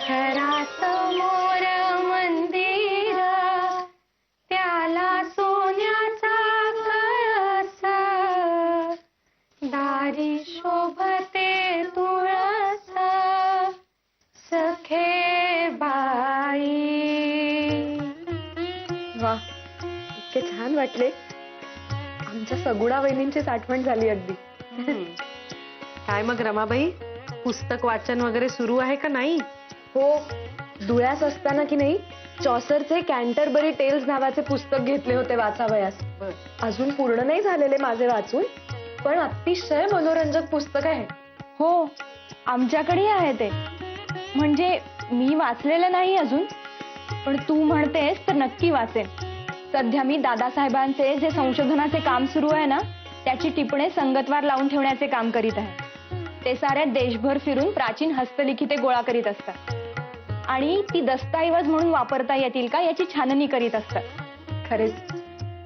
घरासमोर मंदिर, त्याला सोन्याचा कळसा, दारी शोभते तुळस, सखे बाई. वा, इतके छान वाटले. आमच्या सगुणा वहिनींचीच आठवण झाली अगदी. काय मग रमाबाई, पुस्तक वाचन वगैरे सुरू आहे का नाही? हो, धुळ्यास असताना की नाही चॉसरचे कॅन्टरबरी टेल्स नावाचे पुस्तक घेतले होते वाचावयास. अजून पूर्ण नाही झालेले माझे वाचून, पण अतिशय मनोरंजक पुस्तक आहे. हो, आमच्याकडेही आहे ते. म्हणजे मी वाचलेलं नाही अजून, पण तू म्हणतेस तर नक्की वाचेन. सध्या मी दादासाहेबांचे जे संशोधनाचे काम सुरू आहे ना, त्याची टिपणे संगतवार लावून ठेवण्याचे काम करीत आहे. ते साऱ्या देशभर फिरून प्राचीन हस्तलिखिते गोळा करीत असतात आणि ती दस्तऐवज म्हणून वापरता येतील का याची छाननी करीत असतात. खरेच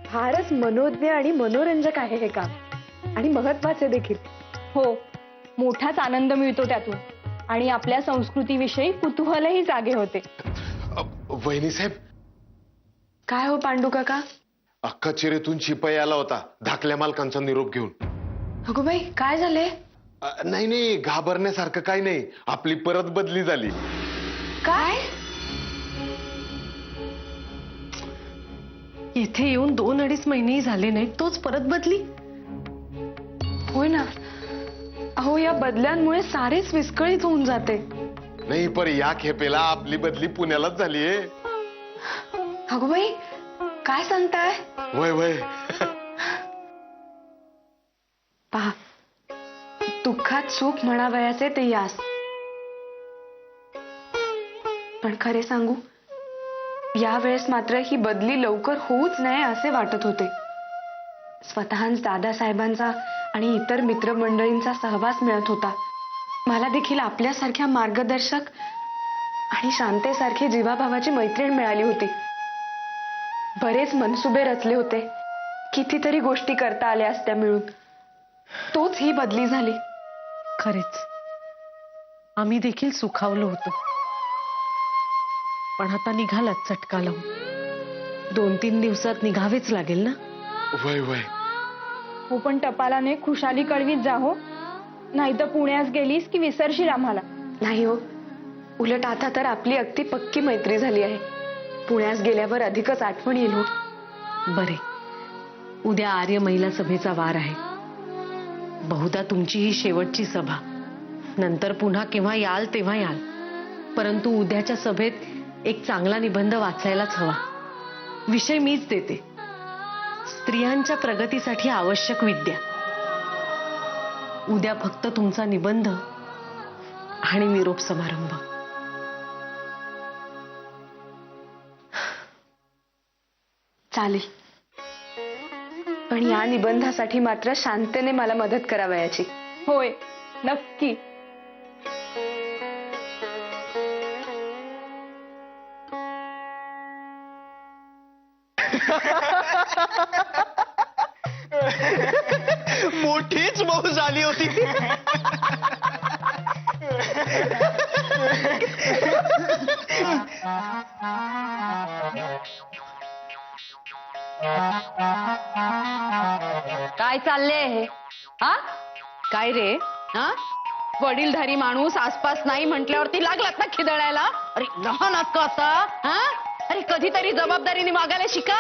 फारच मनोज्ञ आणि मनोरंजक आहे हे काम, आणि महत्वाचे देखील. हो, मोठाच आनंद मिळतो त्यातून, आणि आपल्या संस्कृतीविषयी कुतूहलही जागे होते. वहिनी साहेब. काय हो पांडू काका? अख्खा चिरेतून शिपाई आला होता धाकल्या मालकांचा निरोप घेऊन. अगो बाई, काय झाले? नाही नाही, घाबरण्यासारखं काही नाही. आपली परत बदली झाली. काय? इथे येऊन 2-2.5 महिनेही झाले नाहीत, तोच परत बदली? होय ना. अहो, या बदल्यांमुळे सारेच विस्कळीत होऊन जाते. नाही, पर या खेपेला आपली बदली पुण्यालाच झालीये. अगो बाई, काय सांगताय? वय वय. पहा, दुःखात सुख म्हणावयाचे ते यास. पण खरे सांगू, यावेळेस मात्र ही बदली लवकर होऊच नये असे वाटत होते. स्वतःच दादासाहेबांचा आणि इतर मित्रमंडळींचा सहवास मिळत होता. मला देखील आपल्यासारख्या मार्गदर्शक आणि शांतेसारखी जीवाभावाची मैत्रीण मिळाली होती. बरेच मनसुबे रचले होते, कितीतरी गोष्टी करता आल्या असत्या मिळून. तोच ही बदली झाली. खरेच आम्ही देखील सुखावलो होतो, पण आता निघालाच चटका लावून. 2-3 दिवसात निघावेच लागेल ना? वय वय. हो, पण टपालाने खुशाली कळवीत जा हो, नाही तर पुण्यास गेलीस की विसरशील आम्हाला. नाही हो, उलट आता तर आपली अगदी पक्की मैत्री झाली आहे. पुण्यास गेल्यावर अधिकच आठवण येईल हो. बरे, उद्या आर्य महिला सभेचा वार आहे. बहुधा तुमची ही शेवटची सभा. नंतर पुन्हा केव्हा याल तेव्हा याल, परंतु उद्याच्या सभेत एक चांगला निबंध वाचायलाच हवा. विषय मीच देते, स्त्रियांच्या प्रगतीसाठी आवश्यक विद्या. उद्या फक्त तुमचा निबंध आणि निरोप समारंभ. चालेल, पण या निबंधासाठी मात्र शांततेने मला मदत करावयाची. होय, नक्की. मोठीच मौज झाली होती. काय चाललंय हे? हा, काय रे? हा, वडीलधारी माणूस आसपास नाही म्हटल्यावरती लागलात ना खिदळायला? अरे लहान आहात का आता? हा, अरे कधीतरी जबाबदारीने वागायला शिका.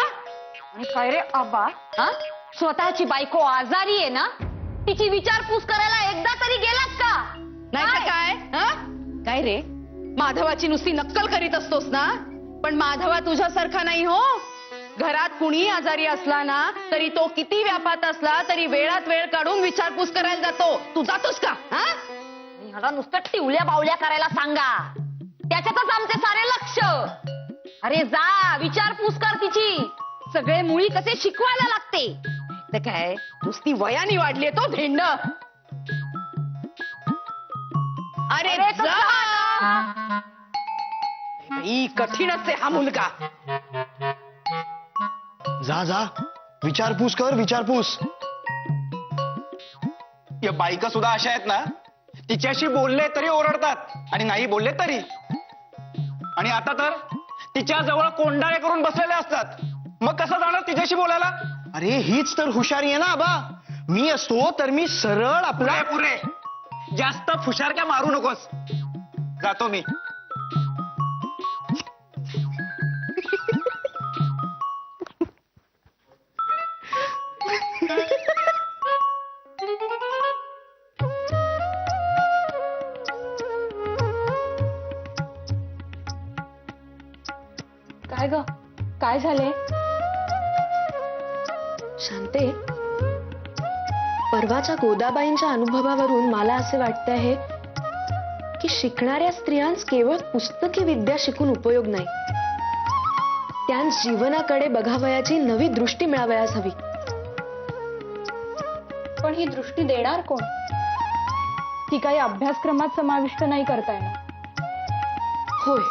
आणि काय रे आबा, हा, स्वतःची बायको आजारी आहे ना, तिची विचारपूस करायला एकदा तरी गेलात का? नाही तर काय? हा, काय रे, माधवाची नुसती नक्कल करीत असतोस ना, पण माधवा तुझ्यासारखा नाही हो. घरात कुणी आजारी असला ना, तरी तो किती व्यापात असला तरी वेळात वेळ काढून विचारपूस करायला जातो. तू जातोस का? हा, ह्याला नुसतं टिवल्या बावल्या करायला सांगा, त्याच्यातच आमचे सारे लक्ष. अरे जा, विचारपूस कर तिची. सगळे मुळी कसे शिकवायला लागते. ते काय नुसती वयाने वाढली तो धेंड. अरे जा. ही कठीणच आहे हा मुलगा. जा जा, विचारपूस कर, विचारपूस. या बायका सुद्धा अशा आहेत ना, तिच्याशी बोलले तरी ओरडतात आणि नाही बोलले तरी. आणि आता तर तिच्या जवळ कोंडाळे करून बसलेले असतात. मग कसं जाणार तिच्याशी बोलायला? अरे हीच तर हुशारी आहे ना आबा. मी असतो तर मी सरळ आपला पुरे जास्त फुशारक्या मारू नकोस. जातो मी. काय ग, काय झाले? शांते, परवाच्या गोदाबाईंच्या अनुभवावरून मला असे वाटते आहे की शिकणाऱ्या स्त्रियांस केवळ पुस्तकी विद्या शिकून उपयोग नाही, त्यांस जीवनाकडे बघावयाची नवी दृष्टी मिळावयास हवी. पण ही दृष्टी देणार कोण? ती काही अभ्यासक्रमात समाविष्ट नाही करता येणार. होय,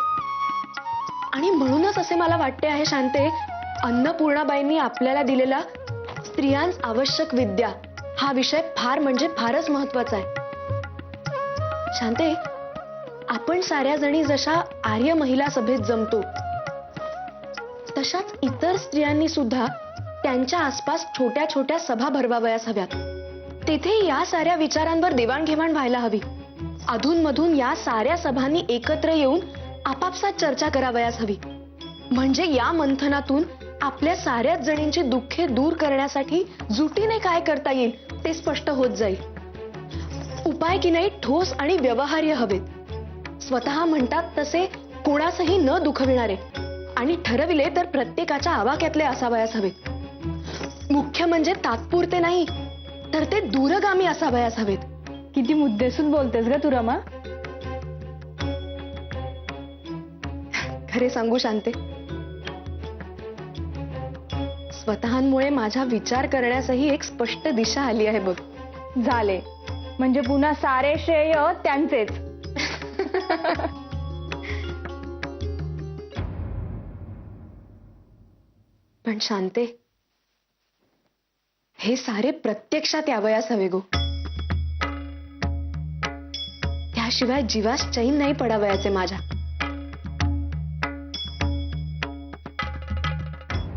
आणि म्हणूनच असे मला वाटते आहे शांते, अन्नपूर्णाबाईंनी आपल्याला दिलेला स्त्रियांस आवश्यक विद्या हा विषय फार म्हणजे फारच महत्वाचा आहे. शांते, आपण साऱ्या जणी जशा आर्य महिला सभेत जमतो, तशाच इतर स्त्रियांनी सुद्धा त्यांच्या आसपास छोट्या छोट्या सभा भरवावयास हव्यात. तेथे या साऱ्या विचारांवर देवाणघेवाण व्हायला हवी. अधूनमधून या साऱ्या सभांनी एकत्र येऊन आपापसात चर्चा करावयास हवी. म्हणजे या मंथनातून आपल्या साऱ्याच जणींची दुःखे दूर करण्यासाठी जुटीने काय करता येईल ते स्पष्ट होत जाईल. उपाय की नाही ठोस आणि व्यवहार्य हवेत. स्वतः म्हणतात तसे कोणासही न दुखविणारे, आणि ठरविले तर प्रत्येकाच्या आवाक्यातले असावयास हवेत. मुख्य म्हणजे तात्पुरते नाही तर ते दूरगामी असावयास हवेत. किती मुद्देसूद बोलतेस ग तू रमा. खरे सांगू शांते, स्वतःमुळे माझ्या विचार करण्यासही एक स्पष्ट दिशा आली आहे बघ. झाले म्हणजे पुन्हा सारे श्रेय त्यांचेच. पण शांते, हे सारे प्रत्यक्षात यावयास हवे गो. त्याशिवाय जीवास चैन नाही पडावयाचे माझ्या.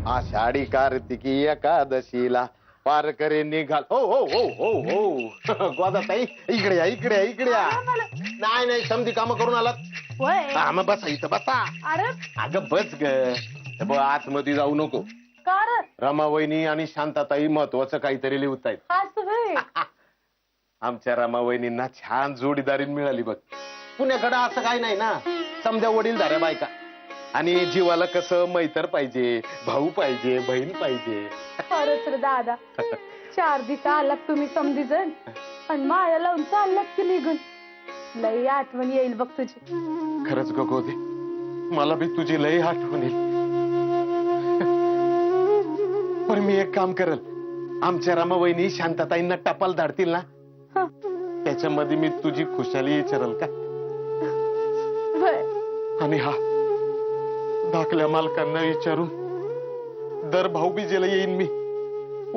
आषाढी कार्तिकी एकादशीला वारकरी निघाल. हो हो हो हो हो गोदाताई, इकडे या, इकडे या, इकडे या. नाही नाही, समधी कामं करून आलात. हा, मग बसा इथं बसा. अरे अगं बस ग, आतमध्ये जाऊ नको. रमावहिनी आणि शांताताई महत्वाचं काहीतरी लिहतायत. आमच्या रमावहिनींना छान जोडीदारी मिळाली बघ. पुण्याकडे असं काही नाही ना, समजा वडील धाऱ्या बायका, आणि जीवाला कसं मैतर पाहिजे, भाऊ पाहिजे, बहीण पाहिजे. खरंच रे दादा, 4 दिवसा आलात तुम्ही समधीजण आणि माया लावून चाललात की निघून. लई आठवण येईल बघ तुझी. खरंच ग गोदे, मला बी तुझी लई आठवण येईल. पण मी एक काम करल, आमच्या रमावहिनी शांताताईंना टपाल धाडतील ना, त्याच्यामध्ये मी तुझी खुशाली विचारल का. आणि हा धाकल्या मालकांना विचारून दर भाऊबीजेला येईन मी.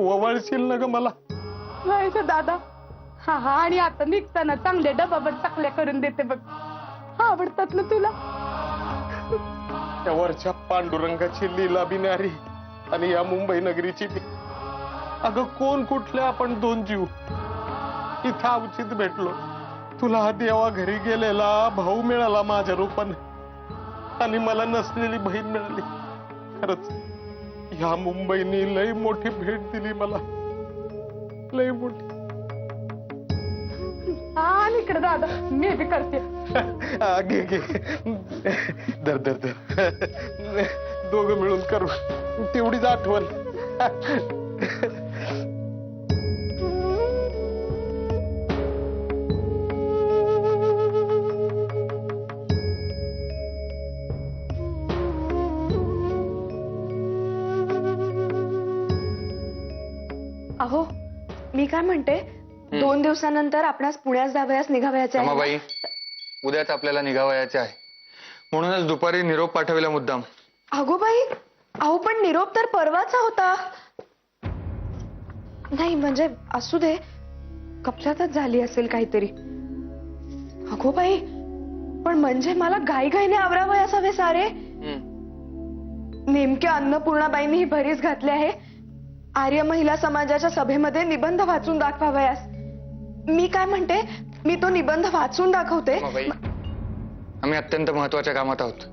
ओवाळशील ना ग मला. नाही ग दादा. हा हा, आणि आता निघताना चांगले डबाभर चकल्या करून देते बघ. आवडतात ना तुला. त्या वरच्या पांडुरंगाची लीला बिनारी आणि या मुंबई नगरीची बी. अगं कोण कुठले आपण 2 जीव इथं अवचित भेटलो. तुला हा देवा घरी गेलेला भाऊ मिळाला माझ्या रूपाने, आणि मला नसलेली बहीण मिळाली. खरंच ह्या मुंबईनी लई मोठी भेट दिली मला, लई मोठी. हा इकडे दादा, मी बी करते. घे घे, दर दर दर, दोघं मिळून करू तेवढीच आठवण. अहो, मी काय म्हणते, 2 दिवसानंतर आपणास पुण्यास जावयास निघावयाचे आहे. रमाबाई, उद्याच आपल्याला निघावयाचे आहे, म्हणूनच दुपारी निरोप पाठविला मुद्दाम. अगो बाई, अहो पण निरोप तर परवाचा होता. नाही म्हणजे असू दे, कपच्यातच झाली असेल काहीतरी. अगो बाई, पण म्हणजे मला घाईघाईने आवरावं असावे सारे. नेमक्या अन्नपूर्णाबाईंनी ही भरीस घातली आहे आर्य महिला समाजाच्या सभेमध्ये निबंध वाचून दाखवावयास. मी काय म्हणते, मी तो निबंध वाचून दाखवते. रमाबाई, आम्ही अत्यंत महत्वाच्या कामात आहोत.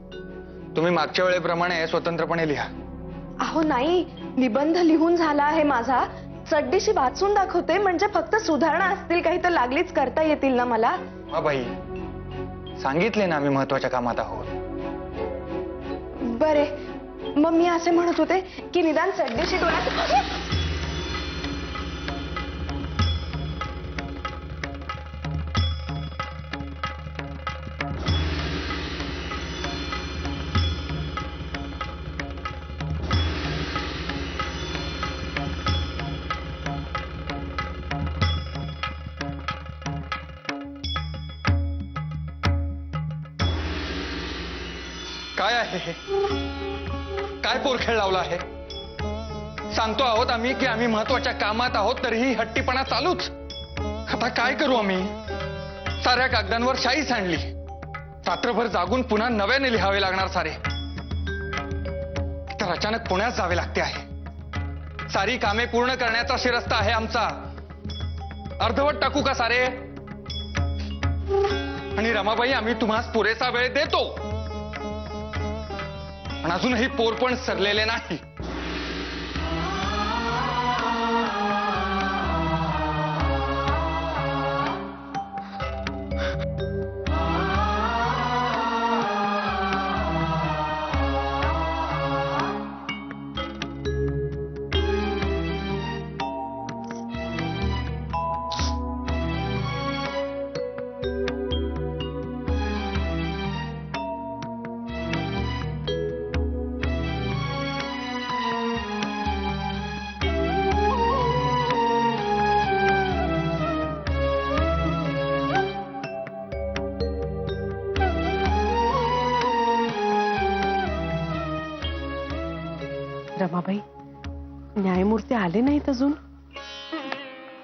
तुम्ही मागच्या वेळेप्रमाणे स्वतंत्रपणे लिहा. अहो नाही, निबंध लिहून झाला आहे माझा. चड्डीशी वाचून दाखवते, म्हणजे फक्त सुधारणा असतील काही तर लागलीच करता येतील ना मला. रमाबाई, सांगितले ना आम्ही महत्वाच्या कामात आहोत. बरे, मग मी असे म्हणत होते की निदान चड्डीशी डोळ्यात. काय आहे हे? काय पोरखेळ लावला आहे? सांगतो आहोत आम्ही की आम्ही महत्वाच्या कामात आहोत, तरीही हट्टीपणा चालूच. आता काय करू आम्ही? साऱ्या कागदांवर शाई सांडली. रात्रभर जागून पुन्हा नव्याने लिहावे लागणार सारे. तर अचानक पुण्यात जावे लागते आहे. सारी कामे पूर्ण करण्याचा शिरस्ता आहे आमचा. अर्धवट टाकू का सारे? आणि रमाबाई, आम्ही तुम्हाला पुरेसा वेळ देतो, पण अजूनही पोरपण सरलेले नाही. रमाबाई, न्यायमूर्ती आले नाहीत अजून?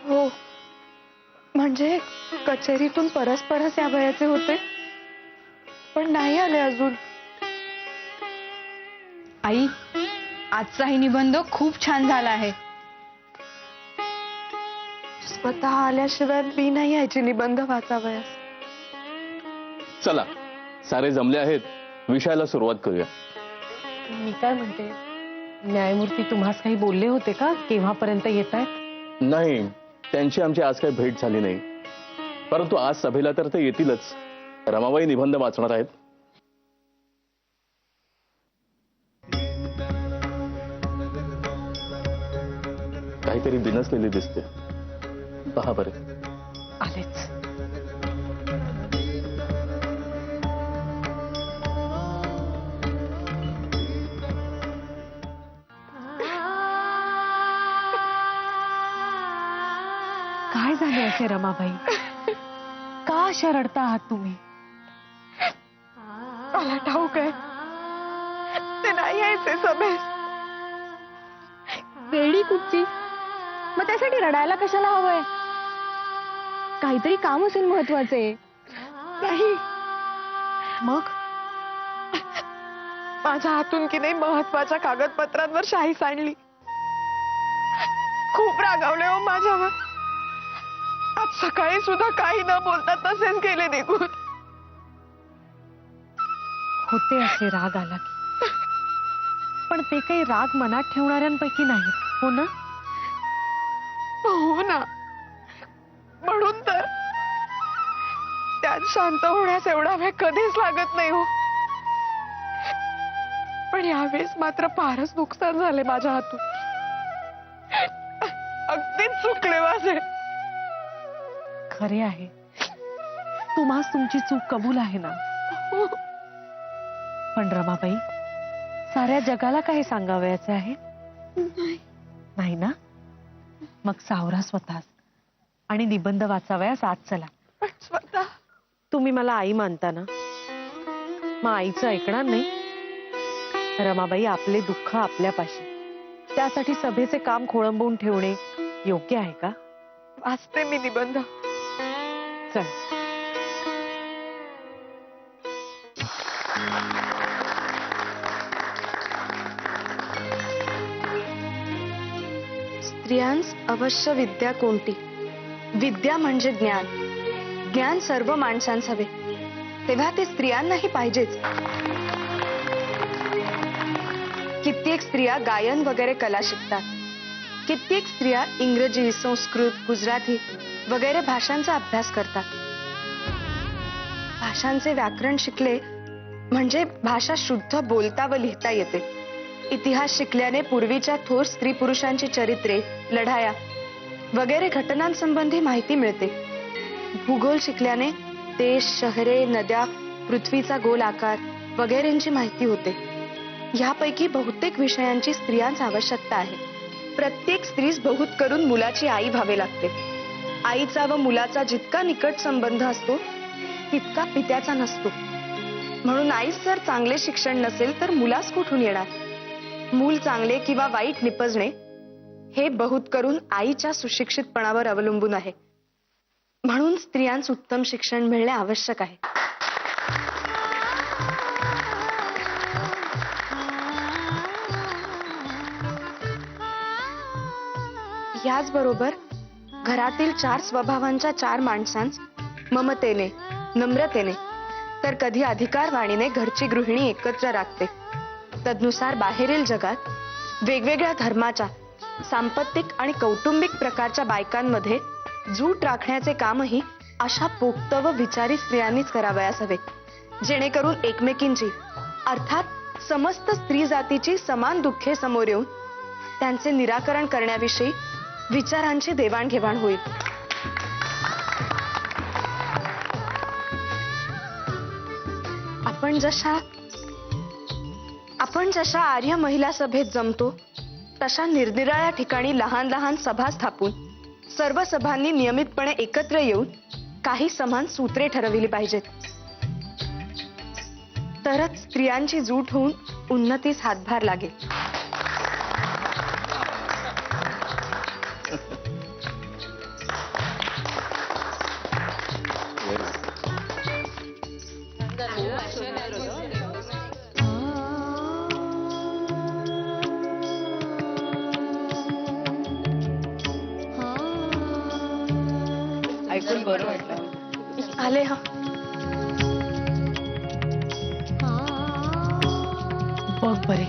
हो, म्हणजे कचेरीतून परस्परच यावयाचे होते, पण नाही आले अजून. आई, आजचाही निबंध खूप छान झाला आहे. स्वतः आल्याशिवाय मी नाही यायची निबंध वाचावयास. चला, सारे जमले आहेत, विषयाला सुरुवात करूया. मी काय म्हणते, न्यायमूर्ती तुम्हास काही बोलले होते का? केव्हापर्यंत येत आहेत? नाही, त्यांची आमची आज काही भेट झाली नाही, परंतु आज सभेला तर ते येतीलच. रमाबाई निबंध वाचणार आहेत. काहीतरी बिनसलेली दिसते, पहा बरे. आलेच. काय झाले असे रमाबाई? का अशा रडता आहात तुम्ही? मला ठाऊक आहे, ते नाही यायचे सभेस. वेडी कुठची? मग त्यासाठी रडायला कशाला हवंय? काहीतरी काम असेल महत्वाचे. नाही, मग माझ्या हातून की नाही महत्वाच्या कागदपत्रांवर शाही सांडली. खूप रागावले हो माझ्यावर. आज सकाळी सुद्धा काही न बोलता तसेच गेले निघून. होते असे राग आला की, पण ते काही राग मनात ठेवणाऱ्यांपैकी नाहीत, हो ना? हो ना, म्हणून तर त्यात शांत होण्यास एवढा वेळ कधीच लागत नाही हो. पण यावेळेस मात्र फारच नुकसान झाले माझ्या हातून. अगदीच चुकले माझे. खरे आहे, तुम्हास तुमची चूक कबूल आहे ना? पण रमाबाई, साऱ्या जगाला काही सांगावयाचे आहे? नाही ना? मग सावरा स्वतःच आणि निबंध वाचावयास आज चला. पण स्वतः तुम्ही मला आई मानता ना? मग आईचं ऐकणार नाही? रमाबाई, आपले दुःख आपल्यापाशी, त्यासाठी सभेचे काम खोळंबवून ठेवणे योग्य आहे का? वाचते मी निबंध. चल. स्त्रियांस अवश्य विद्या कोणती? विद्या म्हणजे ज्ञान. ज्ञान सर्व माणसांस हवे, तेव्हा ते स्त्रियांनाही पाहिजेच. कित्येक स्त्रिया गायन वगैरे कला शिकतात. कित्येक स्त्रिया इंग्रजी, संस्कृत, गुजराती वगैरे भाषांचा अभ्यास करतात. भाषांचे व्याकरण शिकले म्हणजे भाषा शुद्ध बोलता व लिहिता येते. इतिहास शिकल्याने पूर्वीच्या थोर स्त्री पुरुषांची चरित्रे, लढाया वगैरे घटनांसंबंधी माहिती मिळते. भूगोल शिकल्याने देश, शहरे, नद्या, पृथ्वीचा गोल आकार वगैरेंची माहिती होते. यापैकी बहुतेक विषयांची स्त्रियांस आवश्यकता आहे. प्रत्येक स्त्रीस बहुत करून मुलाची आई व्हावे लागते. आईचा व मुलाचा जितका निकट संबंध असतो तितका पित्याचा नसतो. म्हणून आईस जर चांगले शिक्षण नसेल तर मुलास कुठून येणार? मूल चांगले किंवा वाईट निपजणे हे बहुत करून आईच्या सुशिक्षितपणावर अवलंबून आहे. म्हणून स्त्रियांस उत्तम शिक्षण मिळणे आवश्यक आहे. याचबरोबर घरातील 4 स्वभावांच्या 4 माणसांस ममतेने, नम्रतेने तर कधी अधिकारवाणीने घरची गृहिणी एकत्र राखते. तदनुसार बाहेरील जगात वेगवेगळ्या धर्माच्या, सांपत्तिक आणि कौटुंबिक प्रकारच्या बायकांमध्ये जूट राखण्याचे कामही अशा पोक्त व विचारी स्त्रियांनीच करावयास हवे, जेणेकरून एकमेकींची अर्थात समस्त स्त्री जातीची समान दुःखे समोर येऊन त्यांचे निराकरण करण्याविषयी विचारांची देवाणघेवाण होईल. आपण जशा आर्य महिला सभेत जमतो तशा निरनिराळ्या ठिकाणी लहान लहान सभा स्थापून सर्व सभांनी नियमितपणे एकत्र येऊन काही समान सूत्रे ठरविली पाहिजेत. तरच स्त्रियांची जूट होऊन उन्नतीस हातभार लागेल. ऐकून बरं वाटलं. आले हा. बघ बरे,